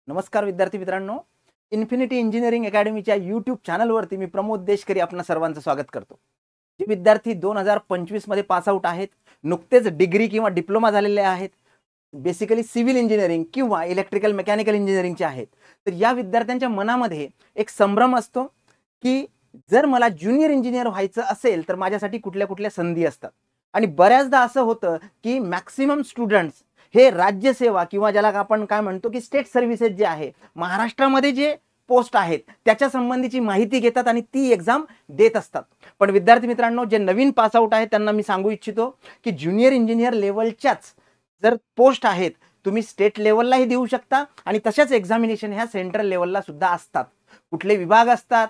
नमस्कार विद्यार्थी मित्रांनो, इन्फिनिटी इंजिनिअरिंग अकॅडमीच्या यूट्यूब चॅनलवरती मी प्रमोद देशकरी आपणा सर्वांचं स्वागत करतो. जे विद्यार्थी 2025 मध्ये पास आउट आहेत, नुकतेच डिग्री किंवा डिप्लोमा झालेले आहेत, बेसिकली सिव्हिल इंजिनिअरिंग किंवा इलेक्ट्रिकल मेकॅनिकल इंजिनिअरिंगचे आहेत, तर या विद्यार्थ्यांच्या मनामध्ये एक संभ्रम असतो की जर मला ज्युनियर इंजिनियर व्हायचं असेल तर माझ्यासाठी कुठल्या कुठल्या संधी असतात. आणि बऱ्याचदा असं होतं की मॅक्सिमम स्टुडंट्स हे राज्यसेवा किंवा ज्याला आपण काय म्हणतो की स्टेट सर्व्हिसेस जे आहे, महाराष्ट्रामध्ये जे पोस्ट आहेत त्याच्या संबंधीची माहिती घेतात आणि ती एक्झाम देत असतात. पण विद्यार्थी मित्रांनो, जे नवीन पास आउट आहेत त्यांना मी सांगू इच्छितो की ज्युनियर इंजिनियर लेवलच्याच जर पोस्ट आहेत, तुम्ही स्टेट लेवललाही देऊ शकता आणि तशाच एक्झामिनेशन ह्या सेंट्रल लेवलला सुद्धा असतात. कुठले विभाग असतात,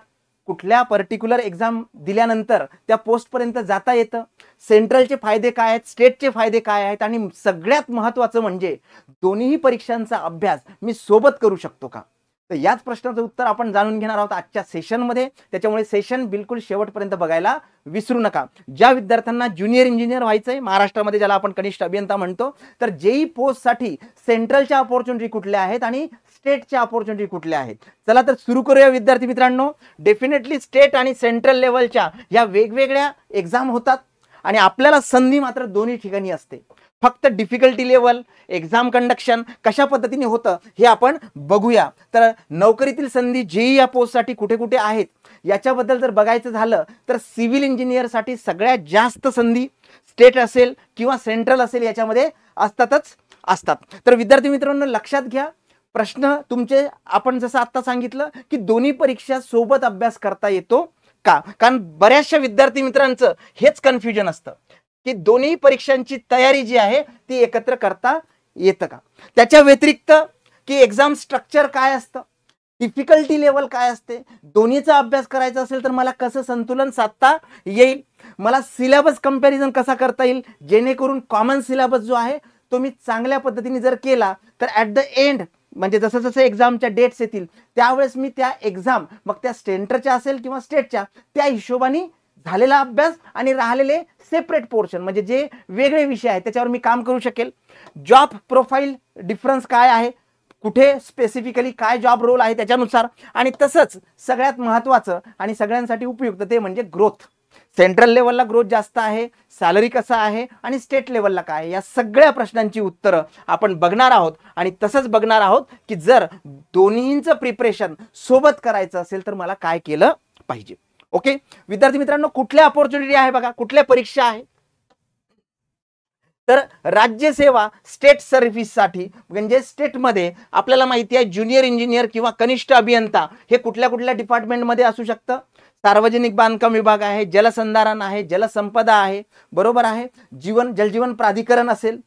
कुठल्या पर्टिक्युलर एक्झाम दिल्यानंतर त्या पोस्टपर्यंत जाता येतं, सेंट्रलचे फायदे काय आहेत, स्टेटचे फायदे काय आहेत, आणि सगळ्यात महत्त्वाचं म्हणजे दोन्ही परीक्षांचा अभ्यास मी सोबत करू शकतो का, तर याच प्रश्नाचं उत्तर आपण जाणून घेणार आहोत आजच्या सेशनमध्ये. त्याच्यामुळे सेशन बिलकुल शेवटपर्यंत बघायला विसरू नका. ज्या विद्यार्थ्यांना ज्युनियर इंजिनियर व्हायचंय महाराष्ट्रामध्ये, ज्याला आपण कनिष्ठ अभियंता म्हणतो, तर जेई पोस्टसाठी सेंट्रलच्या अपॉर्च्युनिटी कुठल्या आहेत आणि स्टेटच्या अपॉर्च्युनिटी कुठल्या आहेत, चला तर सुरू करूया विद्यार्थी मित्रांनो. डेफिनेटली स्टेट आणि सेंट्रल लेवलच्या या वेगवेगळ्या एक्झाम होतात आणि आपल्याला संधी मात्र दोन्ही ठिकाणी असते. फक्त डिफिकल्टी लेवल, एक्झाम कंडक्शन कशा पद्धतीने होतं हे आपण बघूया. तर नोकरीतील संधी जेई या पोस्टसाठी कुठे कुठे आहेत याच्याबद्दल जर बघायचं झालं तर सिव्हिल इंजिनियरसाठी सगळ्यात जास्त संधी स्टेट असेल किंवा सेंट्रल असेल याच्यामध्ये असतातच असतात. तर विद्यार्थी मित्रांनो, लक्षात घ्या, प्रश्न तुमचे आपण जसं आता सांगितलं की दोन्ही परीक्षा सोबत अभ्यास करता येतो का, कारण बऱ्याचशा विद्यार्थी मित्रांचं हेच कन्फ्युजन असतं की दोन्ही परीक्षांची तयारी जी आहे ती एकत्र करता येतं का. त्याच्या व्यतिरिक्त की एक्झाम स्ट्रक्चर काय असतं, डिफिकल्टी लेवल काय असते, दोन्हीचा अभ्यास करायचा असेल तर मला कसं संतुलन साधता येईल, मला सिलेबस कंपॅरिझन कसा करता येईल जेणेकरून कॉमन सिलेबस जो आहे तो मी चांगल्या पद्धतीने जर केला तर ॲट द एंड म्हणजे जसं जसं एक्झामच्या डेट्स येतील त्यावेळेस मी त्या एक्झाम, मग त्या सेंटरच्या असेल किंवा स्टेटच्या, त्या हिशोबाने झालेला अभ्यास आणि राहिलेले सेपरेट पोर्शन म्हणजे जे वेगळे विषय आहेत त्याच्यावर मी काम करू शकेल. जॉब प्रोफाईल डिफरन्स काय आहे, कुठे स्पेसिफिकली काय जॉब रोल आहे त्याच्यानुसार, आणि तसंच सगळ्यात महत्त्वाचं आणि सगळ्यांसाठी उपयुक्त ते म्हणजे ग्रोथ. सेंट्रल लेवलला ग्रोथ जास्त आहे, सॅलरी कसा आहे आणि स्टेट लेवलला काय आहे, या सगळ्या प्रश्नांची उत्तरं आपण बघणार आहोत. आणि तसंच बघणार आहोत की जर दोन्हींचं प्रिपरेशन सोबत करायचं असेल तर मला काय केलं पाहिजे. ओके विद्यार्थी मित्रांनो, कुठल्या अपॉर्च्युनिटी आहे बघा, कुठल्या परीक्षा आहे, तर राज्यसेवा स्टेट सर्व्हिससाठी म्हणजे स्टेटमध्ये आपल्याला माहिती आहे ज्युनियर इंजिनियर किंवा कनिष्ठ अभियंता हे कुठल्या कुठल्या डिपार्टमेंटमध्ये असू शकतं. सार्वजनिक बांधकाम विभाग आहे, जलसंधारण आहे, जलसंपदा आहे, बरोबर आहे, जलजीवन प्राधिकरण असेल,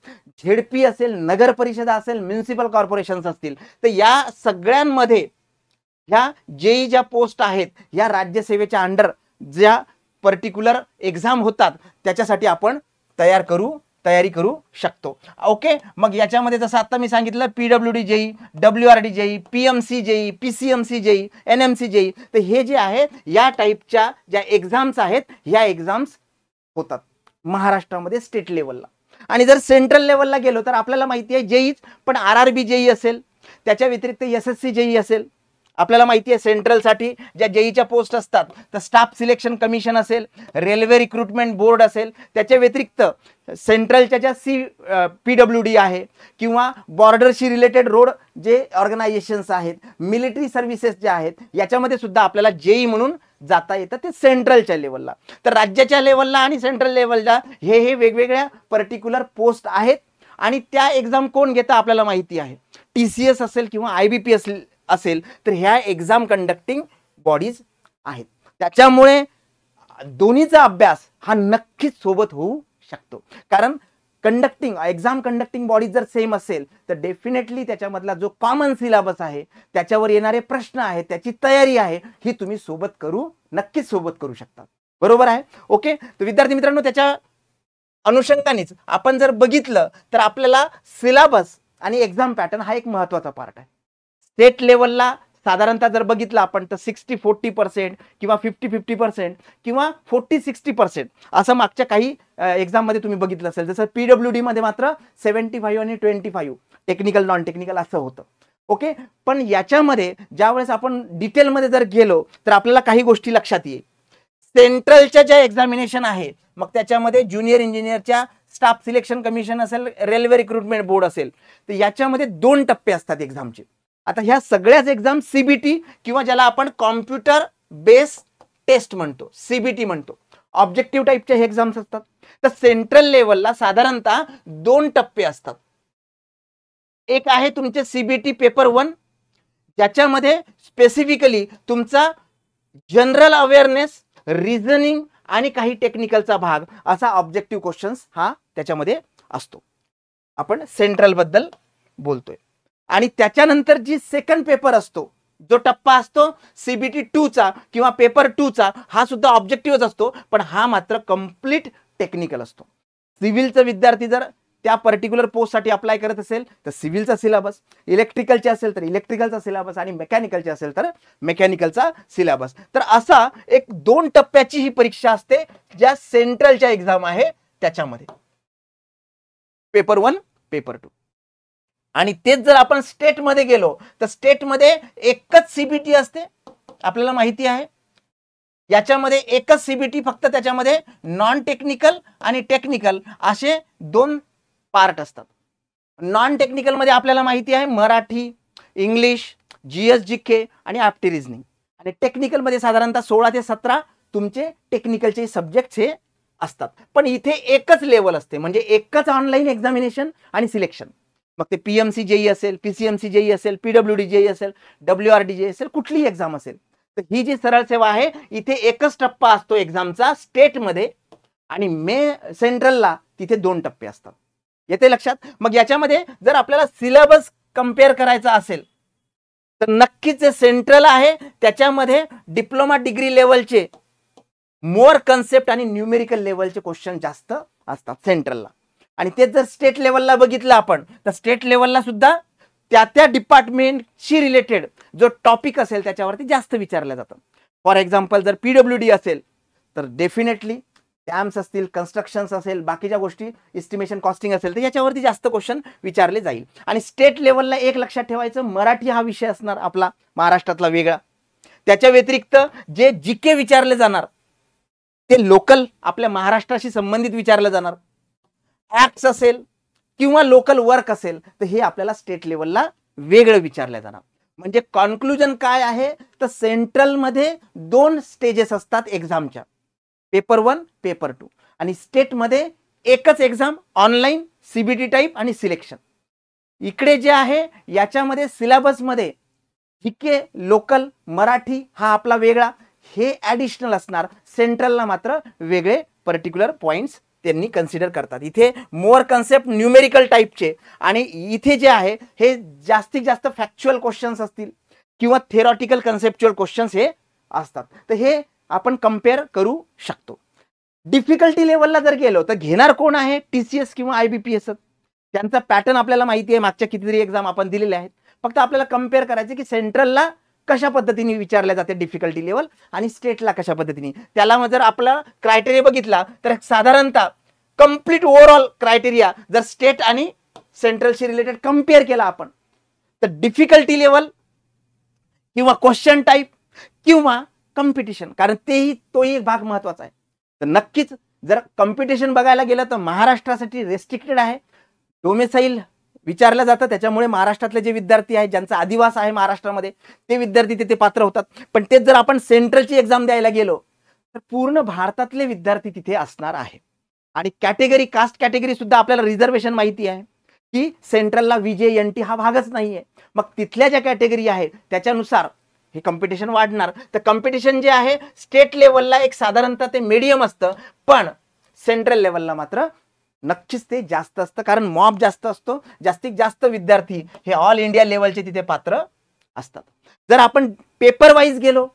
झेडपी असेल, नगर परिषदा असेल, म्युनिसिपल कॉर्पोरेशन्स असतील, तर या सगळ्यांमध्ये ह्या जेई ज्या पोस्ट आहेत या राज्यसेवेच्या अंडर ज्या पर्टिक्युलर एक्झाम होतात त्याच्यासाठी आपण तयारी करू शकतो. ओके, मग याच्यामध्ये जसं आता मी सांगितलं PWD JE, WRD JE, PMC JE, PCMC JE, NMC JE, तर हे जे आहे या टाईपच्या ज्या एक्झाम्स आहेत ह्या एक्झाम्स होतात महाराष्ट्रामध्ये स्टेट लेवलला. आणि जर सेंट्रल लेवलला गेलो तर आपल्याला माहिती आहे जेईच, पण RRB जेई असेल, त्याच्या व्यतिरिक्त SSC जेई असेल. आपल्याला माहिती आहे सेंट्रलसाठी ज्या जेईच्या पोस्ट असतात तर स्टाफ सिलेक्शन कमिशन असेल, रेल्वे रिक्रुटमेंट बोर्ड असेल, त्याच्या व्यतिरिक्त सेंट्रलच्या ज्या PWD आहे किंवा बॉर्डरशी रिलेटेड रोड जे ऑर्गनायझेशन्स आहेत, मिलिटरी सर्व्हिसेस जे आहेत, याच्यामध्ये सुद्धा आपल्याला जेई म्हणून जाता येतं, ते सेंट्रलच्या लेवलला. तर राज्याच्या लेवलला आणि सेंट्रल लेवलला हे वेगवेगळ्या पर्टिक्युलर पोस्ट आहेत आणि त्या एक्झाम कोण घेतं आपल्याला माहिती आहे. TCS असेल किंवा IBP असेल तर ह्या एक्झाम कंडक्टिंग बॉडीज आहेत. त्याच्यामुळे दोन्हीचा अभ्यास हा नक्कीच सोबत होऊ शकतो, कारण एक्झाम कंडक्टिंग बॉडी जर सेम असेल तर डेफिनेटली त्याच्यामधला जो कॉमन सिलेबस आहे, त्याच्यावर येणारे प्रश्न आहेत, त्याची तयारी आहे, ही तुम्ही नक्कीच सोबत करू शकता. बरोबर आहे. ओके, तर विद्यार्थी मित्रांनो, त्याच्या अनुषंगानेच आपण जर बघितलं तर आपल्याला सिलेबस आणि एक्झाम पॅटर्न हा एक महत्त्वाचा पार्ट आहे. स्टेट लेवलला साधारणतः जर बघितलं आपण तर 60-40% किंवा 50-50% किंवा 40-60% असं मागच्या काही एक्झाममध्ये तुम्ही बघितलं असेल. जसं PWD मध्ये मात्र 75 आणि 25 टेक्निकल नॉन टेक्निकल असं होतं. ओके, पण याच्यामध्ये ज्यावेळेस आपण डिटेलमध्ये जर गेलो तर आपल्याला काही गोष्टी लक्षात येईल. सेंट्रलच्या ज्या एक्झामिनेशन आहे, मग त्याच्यामध्ये ज्युनियर इंजिनियरच्या स्टाफ सिलेक्शन कमिशन असेल, रेल्वे रिक्रुटमेंट बोर्ड असेल, तर याच्यामध्ये 2 टप्पे असतात एक्झामचे. आता ह्या सगळ्याच एक्झाम सीबीटी किंवा ज्याला आपण कॉम्प्युटर बेस टेस्ट म्हणतो, सीबीटी म्हणतो, ऑब्जेक्टिव्ह टाईपचे हे एक्झाम्स असतात. तर सेंट्रल लेवलला साधारणतः 2 टप्पे असतात. एक आहे तुमचे सीबीटी पेपर 1, ज्याच्यामध्ये स्पेसिफिकली तुमचा जनरल अवेअरनेस, रिझनिंग आणि काही टेक्निकलचा भाग असा ऑब्जेक्टिव्ह क्वेश्चन्स हा त्याच्यामध्ये असतो. आपण सेंट्रल बद्दल बोलतोय. आणि त्याच्यानंतर जी सेकंड पेपर असतो, जो टप्पा असतो सीबीटी 2 चा किंवा पेपर 2 चा, हा सुद्धा ऑब्जेक्टिव्हच असतो, पण हा मात्र कम्प्लीट टेक्निकल असतो. सिव्हिलचा विद्यार्थी जर त्या पर्टिक्युलर पोस्टसाठी अप्लाय करत असेल तर सिव्हिलचा सिलेबस, इलेक्ट्रिकलचे असेल तर इलेक्ट्रिकलचा सिलेबस आणि मेकॅनिकलचे असेल तर मेकॅनिकलचा सिलेबस. तर असा एक 2 टप्प्याची ही परीक्षा असते ज्या सेंट्रलच्या एक्झाम आहे त्याच्यामध्ये, पेपर 1, पेपर 2. आणि तेच जर आपण स्टेटमध्ये गेलो तर स्टेटमध्ये एकच सीबीटी असते, आपल्याला माहिती आहे. याच्यामध्ये एकच सीबीटी, फक्त त्याच्यामध्ये नॉन टेक्निकल आणि टेक्निकल असे 2 पार्ट असतात. नॉन टेक्निकल मध्ये आपल्याला माहिती आहे मराठी, इंग्लिश, जीएस, जीके आणि ॲप्टी रिझनिंग. आणि टेक्निकल मध्ये साधारणतः 16 ते 17 तुमचे टेक्निकलचे सब्जेक्ट्स हे असतात. पण इथे एकच लेवल असते, म्हणजे एकच ऑनलाईन एक्झामिनेशन आणि सिलेक्शन. मग ते पीएमसी जेई असेल, पीसीएमसी जेई असेल, पीडब्ल्यूडी जेई असेल, डब्ल्यूआरडी जेई असेल, कुठलीही एक्झाम असेल, तर ही जी सरळ सेवा आहे इथे एकच टप्पा असतो एक्झामचा स्टेटमध्ये, आणि सेंट्रलला तिथे 2 टप्पे असतात. येते लक्षात. मग याच्यामध्ये जर आपल्याला सिलेबस कम्पेअर करायचा असेल तर नक्कीच जे सेंट्रल आहे त्याच्यामध्ये डिप्लोमा डिग्री लेवलचे मोर कन्सेप्ट आणि न्यूमेरिकल लेवलचे क्वेश्चन जास्त असतात सेंट्रलला. आणि तेच जर स्टेट लेवलला बघितलं आपण तर स्टेट लेवलला सुद्धा त्या डिपार्टमेंटशी रिलेटेड जो टॉपिक असेल त्याच्यावरती जास्त विचारलं जातं. फॉर एक्झाम्पल जर पीडब्ल्यूडी असेल तर डेफिनेटली डॅम्स असतील, कन्स्ट्रक्शन्स असेल, बाकीच्या गोष्टी, एस्टिमेशन कॉस्टिंग असेल, तर याच्यावरती जास्त क्वेश्चन विचारले जाईल. आणि स्टेट लेवलला एक लक्षात ठेवायचं, मराठी हा विषय असणार आपला महाराष्ट्रातला वेगळा. त्याच्या व्यतिरिक्त जे जीके विचारले जाणार ते लोकल आपल्या महाराष्ट्राशी संबंधित विचारलं जाणार. ऍक्ट्स असेल किंवा लोकल वर्क असेल तर हे आपल्याला स्टेट लेवलला वेगळं विचारलं जाणार. म्हणजे कॉन्क्लुजन काय आहे तर सेंट्रलमध्ये 2 स्टेजेस असतात एक्झामच्या, पेपर 1, पेपर 2. आणि स्टेटमध्ये एकच एक्झाम ऑनलाईन, सीबीटी टाईप आणि सिलेक्शन. इकडे जे आहे याच्यामध्ये सिलेबसमध्ये जीके, लोकल, मराठी हा आपला वेगळा, हे ॲडिशनल असणार. सेंट्रलला मात्र वेगळे पर्टिक्युलर पॉइंट्स त्यांनी कन्सिडर करतात. इथे मोर कन्सेप्ट न्यूमेरिकल टाईपचे, आणि इथे जे आहे हे जास्तीत जास्त फॅक्च्युअल क्वेश्चन्स असतील किंवा थेरॉटिकल कन्सेप्च्युअल क्वेश्चन्स हे असतात. तर हे आपण कम्पेअर करू शकतो. डिफिकल्टी लेवलला जर गेलो तर घेणार कोण आहे, टीसीएस किंवा आयबीपीएस. त्यांचा पॅटर्न आपल्याला माहिती आहे, मागच्या कितीतरी एक्झाम आपण दिलेले आहेत. फक्त आपल्याला कम्पेअर करायचे की सेंट्रलला कशा पद्धतीने विचारले जाते डिफिकल्टी लेवल आणि स्टेटला कशा पद्धतीने. त्याला जर आपला क्रायटेरिया बघितला तर साधारणतः कंप्लीट ओव्हरऑल क्रायटेरिया जर स्टेट आणि सेंट्रलशी रिलेटेड कम्पेअर केला आपण तर डिफिकल्टी लेवल किंवा क्वेश्चन टाईप किंवा कॉम्पिटिशन, कारण तोही एक भाग महत्वाचा आहे. तर नक्कीच जर कॉम्पिटिशन बघायला गेलं तर महाराष्ट्रासाठी रेस्ट्रिक्टेड आहे. डोमेसाईल विचारलं जातं, त्याच्यामुळे महाराष्ट्रातले जे विद्यार्थी आहेत ज्यांचा आदिवास आहे महाराष्ट्रामध्ये ते विद्यार्थी तिथे पात्र होतात. पण तेच जर आपण सेंट्रलची एक्झाम द्यायला गेलो तर पूर्ण भारतातले विद्यार्थी तिथे असणार आहे. आणि कॅटेगरी, कास्ट कॅटेगरी सुद्धा आपल्याला रिझर्वेशन माहिती आहे की सेंट्रलला VJNT हा भागच नाहीये. मग तिथल्या ज्या कॅटेगरी आहेत त्याच्यानुसार हे कॉम्पिटिशन वाढणार. तर कॉम्पिटिशन जे आहे स्टेट लेवलला एक साधारणतः ते मीडियम असतं, पण सेंट्रल लेवलला मात्र नक्कीच ते जास्त असतं, कारण मॉब जास्त असतो. जास्तीत जास्त विद्यार्थी हे ऑल इंडिया लेवलचे तिथे पात्र असतात. जर आपण पेपर वाईज गेलो,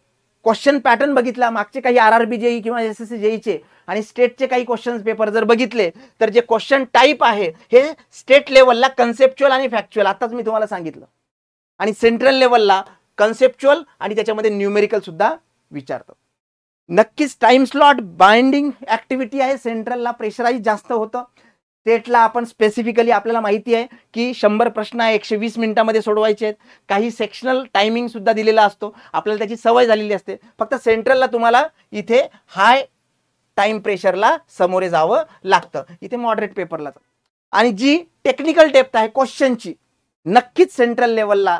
क्वेश्चन पॅटर्न बघितला, मागचे काही RRB जेई किंवा SSC जेईचे आणि स्टेटचे काही क्वेश्चन पेपर जर बघितले तर जे क्वेश्चन टाईप आहे हे स्टेट लेवलला कन्सेप्च्युअल आणि फॅक्च्युअल आताच मी तुम्हाला सांगितलं, आणि सेंट्रल लेवलला कन्सेप्च्युअल आणि त्याच्यामध्ये न्यूमेरिकल सुद्धा विचारतात. नक्कीच टाइम स्लॉट बाइंडिंग ऍक्टिव्हिटी आहे, सेंट्रलला प्रेशराईज जास्त होतं. स्टेटला आपण स्पेसिफिकली आपल्याला माहिती आहे की 100 प्रश्न 120 मिनिटांमध्ये सोडवायचे आहेत. काही सेक्शनल टायमिंग सुद्धा दिलेला असतो, आपल्याला त्याची सवय झालेली असते. फक्त सेंट्रलला तुम्हाला इथे हाय टाइम प्रेशरला सामोरे जावं लागतं, इथे मॉडरेट पेपरला. आणि जी टेक्निकल डेप्थ आहे क्वेश्चनची, नक्कीच सेंट्रल लेवलला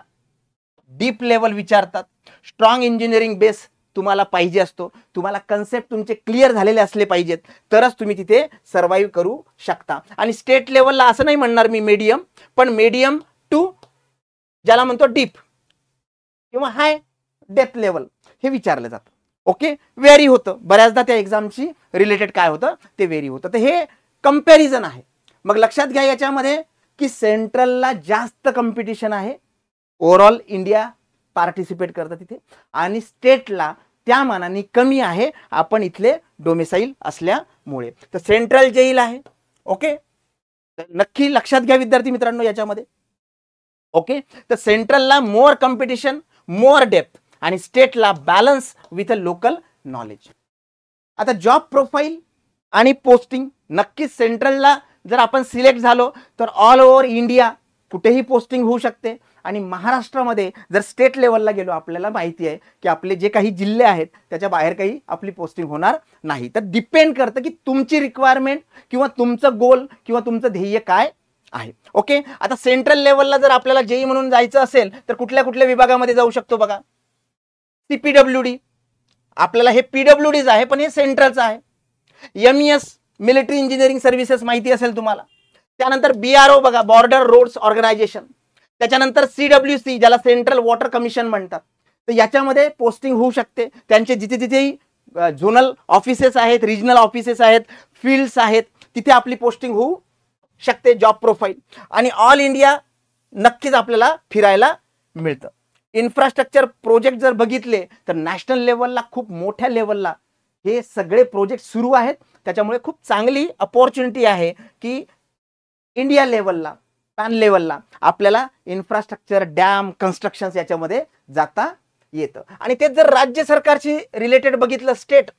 डीप लेवल विचारतात. स्ट्रॉंग इंजिनिअरिंग बेस तुम्हाला पाहिजे असतो, तुम्हाला कन्सेप्ट तुमचे क्लिअर झालेले असले पाहिजेत, तरच तुम्ही तिथे सर्व्हाइव्ह करू शकता. आणि स्टेट लेवलला असं नाही म्हणणार मी मीडियम, पण मीडियम टू ज्याला म्हणतो डीप किंवा हाय डेप्थ लेवल हे विचारलं जातं. ओके, व्हेरी होतं बऱ्याचदा त्या एक्झामची रिलेटेड काय होतं ते व्हेरी होतं. तर हे कंपॅरिझन आहे. मग लक्षात घ्या याच्यामध्ये की सेंट्रलला जास्त कॉम्पिटिशन आहे, ओव्हरऑल इंडिया पार्टिसिपेट करतं तिथे, आणि स्टेटला त्या मानाने कमी आहे, आपण इथले डोमिसाईल असल्यामुळे. तर सेंट्रल जेईल आहे. ओके, नक्की लक्षात घ्या विद्यार्थी मित्रांनो याच्यामध्ये. ओके, तर सेंट्रलला मोर कॉम्पिटिशन, मोर डेप्थ, आणि स्टेटला balance with a local knowledge. आता जॉब प्रोफाईल आणि पोस्टिंग, नक्कीच सेंट्रलला जर आपण सिलेक्ट झालो तर ऑल ओव्हर इंडिया कुठेही पोस्टिंग होऊ शकते. आणि महाराष्ट्रामध्ये जर स्टेट लेवलला गेलो, आपल्याला माहिती आहे की आपले जे काही जिल्हे आहेत त्याच्या बाहेर काही आपली पोस्टिंग होणार नाही. तर डिपेंड करतं की तुमची रिक्वायरमेंट किंवा तुमचं गोल किंवा तुमचं ध्येय काय आहे. ओके, आता सेंट्रल लेवलला जर आपल्याला जेई म्हणून जायचं असेल तर कुठल्या कुठल्या विभागामध्ये जाऊ शकतो बघा. CPWD, आपल्याला हे PWDच आहे पण हे सेंट्रलचं आहे. MES मिलिटरी इंजिनिअरिंग सर्व्हिसेस माहिती असेल तुम्हाला. त्यानंतर BRO बघा, बॉर्डर रोड्स ऑर्गनायझेशन. त्याच्यानंतर CWC ज्याला सेंट्रल वॉटर कमिशन म्हणतात. तर याच्यामध्ये पोस्टिंग होऊ शकते. त्यांचे जिथे जिथेही झोनल ऑफिसेस आहेत, रिजनल ऑफिसेस आहेत, फील्ड्स आहेत, तिथे आपली पोस्टिंग होऊ शकते. जॉब प्रोफाईल आणि ऑल इंडिया नक्कीच आपल्याला फिरायला मिळतं. इन्फ्रास्ट्रक्चर प्रोजेक्ट जर बघितले तर नॅशनल लेवलला खूप मोठ्या लेवलला हे सगळे प्रोजेक्ट सुरू आहेत. त्याच्यामुळे खूप चांगली अपॉर्च्युनिटी आहे की इंडिया लेवलला, पॅन लेवलला आपल्याला इन्फ्रास्ट्रक्चर, डॅम, कन्स्ट्रक्शन याच्यामध्ये जाता येतं. आणि तेच जर राज्य सरकारशी रिलेटेड बघितलं स्टेट,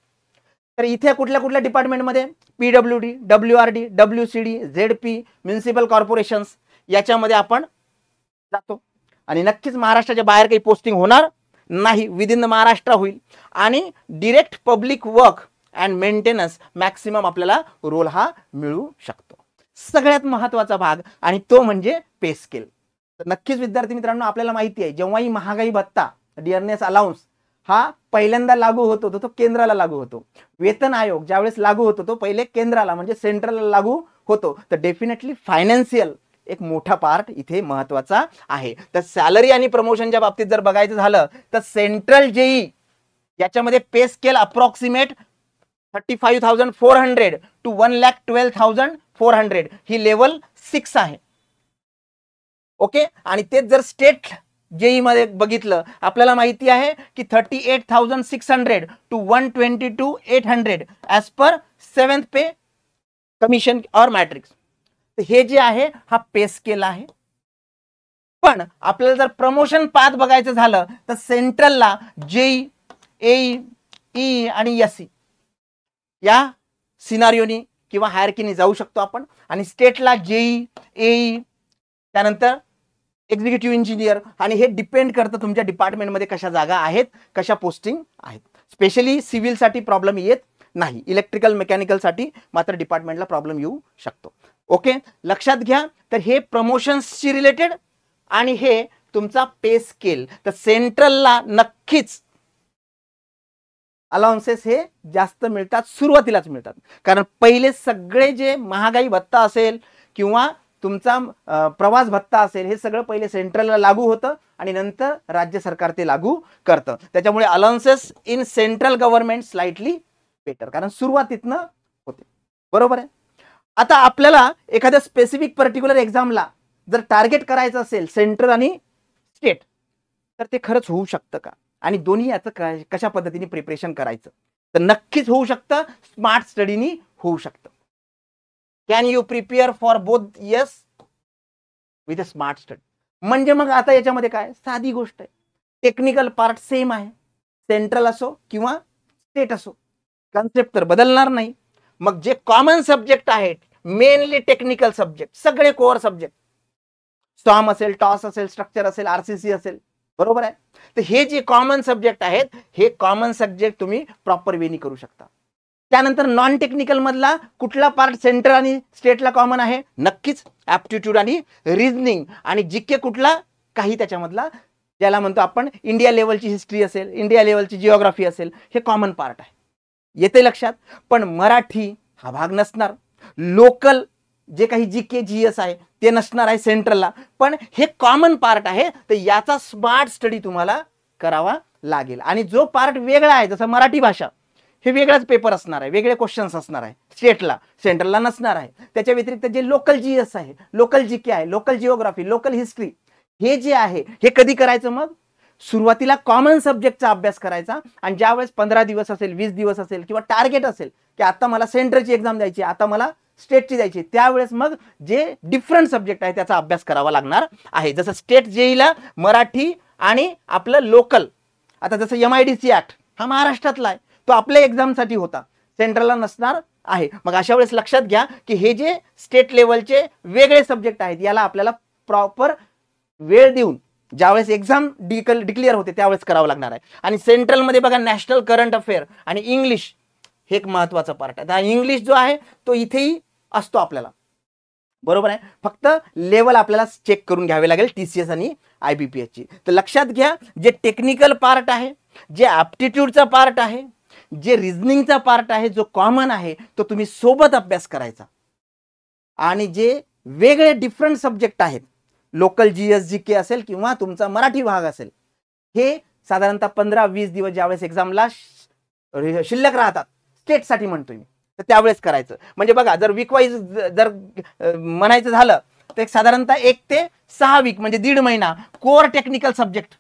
तर इथे कुठल्या कुठल्या डिपार्टमेंटमध्ये PWD, WRD, WCD, ZP, municipal corporations याच्यामध्ये आपण जातो. आणि नक्कीच महाराष्ट्राच्या बाहेर काही पोस्टिंग होणार नाही, विद इन द महाराष्ट्र होईल. आणि direct public work and maintenance maximum आपल्याला रोल हा मिळू शकतो. सगळ्यात महत्त्वाचा भाग आणि तो म्हणजे पे स्केल. तर नक्कीच विद्यार्थी मित्रांनो आपल्याला माहिती आहे जेव्हाही महागाई भत्ता, डिअरनेस अलाउन्स हा पहिल्यांदा लागू होतो तो केंद्राला लागू होतो. वेतन आयोग ज्यावेळेस लागू होतो तो पहिले केंद्राला म्हणजे सेंट्रलला लागू होतो. तर डेफिनेटली फायनान्शियल एक मोठा पार्ट इथे महत्त्वाचा आहे. तर सॅलरी आणि प्रमोशनच्या बाबतीत जर बघायचं झालं तर सेंट्रल जेई याच्यामध्ये पे scale approximate 35,400 to 1,12,400 he level 6 आहे. ओके, आणि तेच जर स्टेट जेई मध्ये बघितलं आपल्याला माहिती आहे की 38,600 to 122,800 as per 7th pay commission और मॅट्रिक्स. हे जे आहे हा पे स्केल आहे. पण आपल्याला जर प्रमोशन पाथ बघायचं झालं तर सेंट्रलला जेई, एई, ई आणि एसई या सिनारिओनी किंवा हायरकीनी जाऊ शकतो आपण. आणि स्टेटला जेई, एई, त्यानंतर एक्झिक्युटिव्ह इंजिनियर. आणि हे डिपेंड करतं तुमच्या डिपार्टमेंटमध्ये कशा जागा आहेत, कशा पोस्टिंग आहेत. स्पेशली सिव्हिलसाठी प्रॉब्लेम येत नाही, इलेक्ट्रिकल मेकॅनिकलसाठी मात्र डिपार्टमेंटला प्रॉब्लेम येऊ शकतो. ओके, लक्षात घ्या. तर हे प्रमोशन्सशी रिलेटेड आणि हे तुमचा पे स्केल. तर सेंट्रलला नक्कीच अलाउन्सेस हे जास्त मिळतात, सुरुवातीलाच मिळतात. कारण पहिले सगळे जे महागाई भत्ता असेल किंवा तुमचा प्रवास भत्ता असेल हे सगळं पहिले सेंट्रलला लागू होतं आणि नंतर राज्य सरकार ते लागू करतं. त्याच्यामुळे allowances in central government slightly better, कारण सुरुवातीतनं होते. बरोबर आहे. आता आपल्याला एखाद्या स्पेसिफिक पर्टिक्युलर एक्झामला जर टार्गेट करायचं असेल सेंट्रल आणि स्टेट तर ते खरंच होऊ शकतं का, आणि दोन्ही याचं कशा पद्धतीने प्रिपरेशन करायचं. तर नक्कीच होऊ शकतं, स्मार्ट स्टडीनी होऊ शकतं. Can you prepare for both? Yes, with a smart study. म्हणजे मग आता याच्यामध्ये काय साधी गोष्ट आहे, टेक्निकल पार्ट सेम आहे, सेंट्रल असो किंवा स्टेट असो, कन्सेप्ट तर बदलणार नाही. मग जे कॉमन सब्जेक्ट आहेत मेनली टेक्निकल सब्जेक्ट, सगळे कोअर सब्जेक्ट, स्टॉम असेल, टॉस असेल, स्ट्रक्चर असेल, आरसीसी असेल, बरोबर आहे. तर हे जे कॉमन सब्जेक्ट आहेत, हे कॉमन सब्जेक्ट तुम्ही प्रॉपर वेनी करू शकता. त्यानंतर नॉन टेक्निकल मधला कुठला पार्ट सेंट्रल आणि स्टेटला कॉमन आहे? नक्कीच ऍप्टिट्यूड आणि रिझनिंग. आणि जीके कुठला? काही त्याच्यामधला, ज्याला म्हणतो आपण इंडिया लेवलची हिस्ट्री असेल, इंडिया लेवलची जिओग्राफी असेल, हे कॉमन पार्ट आहे. येते लक्षात? पण मराठी हा भाग नसणार. लोकल जे काही जीके जीएस आहे ते नसणार आहे सेंट्रलला, पण हे कॉमन पार्ट आहे. तर याचा स्मार्ट स्टडी तुम्हाला करावा लागेल. आणि जो पार्ट वेगळा आहे, जसं मराठी भाषा, हे वेगळाच पेपर असणार आहे, वेगळे क्वेश्चन्स असणार आहे स्टेटला, सेंट्रलला नसणार आहे. त्याच्या व्यतिरिक्त जे लोकल जीएस आहे, लोकल जीके आहे, लोकल जिओग्राफी, लोकल हिस्ट्री, हे जे आहे हे कधी करायचं? मग सुरुवातीला कॉमन सब्जेक्टचा अभ्यास करायचा. आणि ज्यावेळेस 15 दिवस असेल, 20 दिवस असेल, किंवा टार्गेट असेल की आता मला सेंट्रलची एक्झाम द्यायची, आता मला स्टेटची द्यायची, त्यावेळेस मग जे डिफरंट सब्जेक्ट आहे त्याचा अभ्यास करावा लागणार आहे. जसं स्टेट जेईला मराठी आणि आपलं लोकल, आता जसं MIDC ऍक्ट हा महाराष्ट्रातला आहे, तो आपल्या एक्झामसाठी होता, सेंट्रलला नसणार आहे. मग अशा वेळेस लक्षात घ्या की हे जे स्टेट लेवलचे वेगळे सब्जेक्ट आहेत, याला आपल्याला प्रॉपर वेळ देऊन ज्यावेळेस एक्झाम डिक्लेअर होते त्यावेळेस करावं लागणार आहे. आणि सेंट्रलमध्ये बघा, नॅशनल करंट अफेअर आणि इंग्लिश हे एक महत्वाचा पार्ट आहे. इंग्लिश जो आहे तो इथेही असतो आपल्याला, बरोबर आहे. फक्त लेवल आपल्याला चेक करून घ्यावे लागेल TCS आणि IBPS ची. तर लक्षात घ्या, जे टेक्निकल पार्ट आहे, जे ऍप्टिट्यूडचा पार्ट आहे, जे रिझनिंगचा पार्ट आहे, जो कॉमन आहे, तो तुम्ही सोबत अभ्यास करायचा. आणि जे वेगळे डिफरंट सब्जेक्ट आहेत, लोकल जीएस जीके असेल किंवा तुमचा मराठी भाग असेल, हे साधारणतः 15-20 दिवस ज्यावेळेस एक्झामला शिल्लक राहतात, स्टेटसाठी म्हणतोय मी, तर त्यावेळेस करायचं. म्हणजे बघा, जर वीक वाईज जर म्हणायचं झालं तर साधारणतः 1 ते 6 वीक म्हणजे 1.5 महिना कोर टेक्निकल सब्जेक्ट.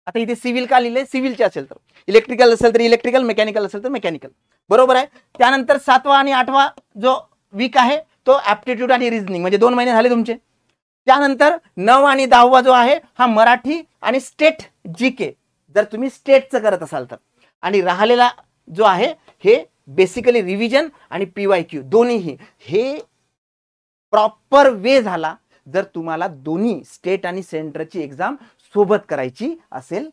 आता इथे सिव्हिल का लिहिले? सिव्हिलचे असेल तर इलेक्ट्रिकल असेल तर इलेक्ट्रिकल, मेकॅनिकल असेल तर मेकॅनिकल, बरोबर आहे. त्यानंतर 7वा आणि 8वा जो वीक आहे तो ऍप्टिट्यूड आणि रिझनिंग, म्हणजे 2 महिने झाले तुमचे. त्यानंतर 9 आणि 10वा जो आहे हा मराठी आणि स्टेट जीके, जर तुम्ही स्टेटचं करत असाल तर. आणि राहिलेला जो आहे हे बेसिकली रिव्हिजन आणि PYQ दोन्हीही. हे प्रॉपर वे झाला जर तुम्हाला दोन्ही स्टेट आणि सेंट्रलची एक्झाम सोबत करायची असेल.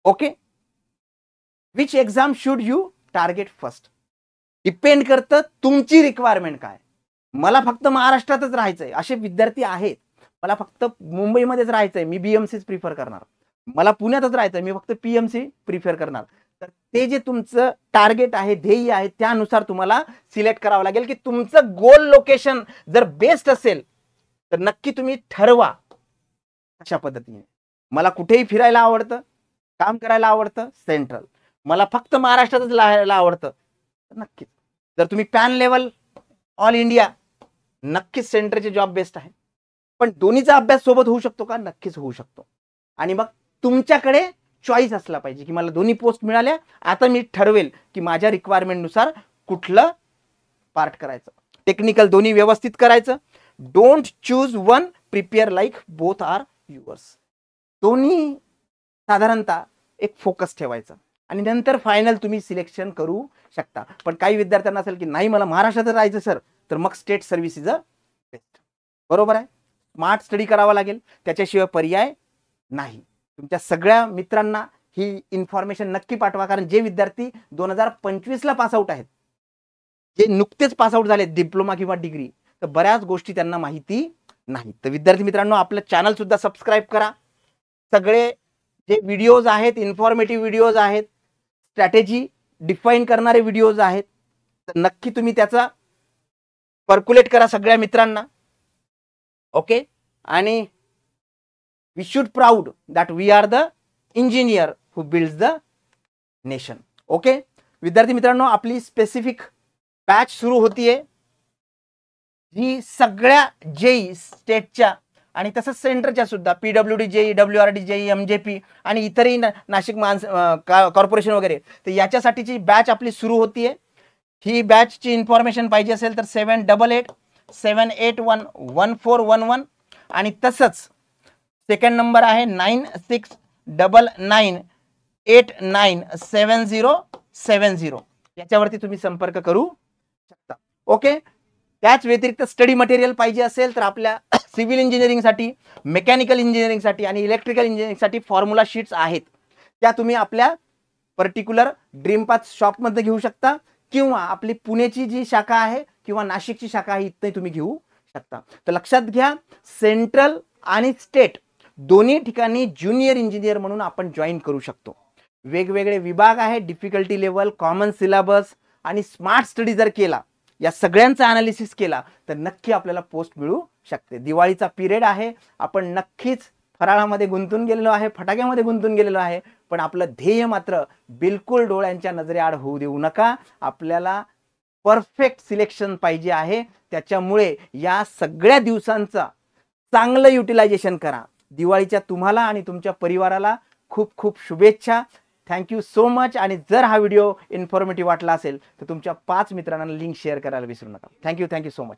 Okay, which exam should you target first? Depend करतं तुमची रिक्वायरमेंट काय. मला फक्त महाराष्ट्रातच राहायचंय असे विद्यार्थी आहेत, मला फक्त मुंबईमध्येच राहायचंय, मी BMCच प्रिफर करणार. मला पुण्यातच राहायचंय, मी फक्त PMC प्रिफर करणार. तर ते जे तुमचं टार्गेट आहे, ध्येय आहे, त्यानुसार तुम्हाला सिलेक्ट करावं लागेल की तुमचं गोल लोकेशन जर बेस्ट असेल तर नक्की तुम्ही ठरवा अशा पद्धतीने. मला कुठेही फिरायला आवडतं, काम करायला आवडतं, सेंट्रल. मला फक्त महाराष्ट्रातच राहायला आवडतं, नक्कीच. जर तुम्ही पॅन लेवल ऑल इंडिया, नक्कीच सेंट्रलचे जॉब बेस्ट आहे. पण दोन्हीचा अभ्यास सोबत होऊ शकतो का? नक्कीच होऊ शकतो. आणि मग तुमच्याकडे चॉईस असला पाहिजे की मला दोन्ही पोस्ट मिळाल्या, आता मी ठरवेल की माझ्या रिक्वायरमेंटनुसार कुठलं पार्ट करायचं. टेक्निकल दोन्ही व्यवस्थित करायचं. Don't choose one, prepare like both are yours. दोन्ही साधारणतः एक फोकस ठेवायचा आणि नंतर फायनल तुम्ही सिलेक्शन करू शकता. पण काही विद्यार्थ्यांना असेल की नाही मला महाराष्ट्रात राहायचं सर, तर मग state service is a best, बरोबर आहे. स्मार्ट स्टडी करावा लागेल, त्याच्याशिवाय पर्याय नाही. तुमच्या सगळ्या मित्रांना ही इन्फॉर्मेशन नक्की पाठवा, कारण जे विद्यार्थी 2025ला पासआउट आहेत, जे नुकतेच पासआउट झाले डिप्लोमा किंवा डिग्री, तर बऱ्याच गोष्टी त्यांना माहिती नाही. तर विद्यार्थी मित्रांनो, आपलं चॅनल सुद्धा सबस्क्राईब करा. सगळे जे व्हिडिओज आहेत, इन्फॉर्मेटिव्ह व्हिडिओज आहेत, स्ट्रॅटेजी डिफाईन करणारे व्हिडिओज आहेत, तर नक्की तुम्ही त्याचा पर्क्युलेट करा सगळ्या मित्रांना. ओके, आणि we should proud that we are the engineer who builds the nation. Okay विद्यार्थी मित्रांनो, आपली स्पेसिफिक बॅच सुरू होतीये, जी सगळ्या जेई स्टेटच्या आणि तसंच सेंटरच्या सुद्धा PWD JE, WRD JE, MJP आणि इतरही नाशिक कॉर्पोरेशन वगैरे, तर याच्यासाठीची बॅच आपली सुरू होतीये. ही बॅचची इन्फॉर्मेशन पाहिजे असेल तर 7887811411 आणि तसंच सेकंड नंबर आहे 9699897070. याच्यावरती तुम्ही संपर्क करू शकता. ओके, त्याच व्यतिरिक्त स्टडी मटेरियल पाहिजे असेल तर आपल्या सिव्हिल इंजिनिअरिंगसाठी, मेकॅनिकल इंजिनिअरिंगसाठी आणि इलेक्ट्रिकल इंजिनिअरिंगसाठी फॉर्म्युला शीट्स आहेत. त्या तुम्ही आपल्या पर्टिक्युलर ड्रीम पाथ शॉपमध्ये घेऊ शकता किंवा आपली पुण्याची जी शाखा आहे किंवा नाशिकची शाखा आहे इथे तुम्ही घेऊ शकता. तर लक्षात घ्या, सेंट्रल आणि स्टेट दोन्ही ठिकाणी ज्युनियर इंजिनियर म्हणून आपण जॉईन करू शकतो. वेगवेगळे विभाग आहे, डिफिकल्टी लेवल, कॉमन सिलेबस आणि स्मार्ट स्टडी जर केला, या सगळ्यांचा अनालिसिस केला तर नक्की आपल्याला पोस्ट मिळू शकते. दिवाळीचा पिरियड आहे, आपण नक्कीच फराळामध्ये गुंतून गेलेलो आहे, फटाक्यामध्ये गुंतून गेलेलो आहे, पण आपलं ध्येय मात्र बिलकुल डोळ्यांच्या नजरेआड होऊ देऊ नका. आपल्याला परफेक्ट सिलेक्शन पाहिजे आहे. त्याच्यामुळे या सगळ्या दिवसांचा चांगलं युटिलायझेशन करा. दिवाळीच्या तुम्हाला आणि तुमच्या परिवाराला खूप खूप शुभेच्छा. Thank you so much. आणि जर हा व्हिडिओ इन्फॉर्मेटिव्ह वाटला असेल तर तुमच्या 5 मित्रांना लिंक शेअर करायला विसरू नका. Thank you so much.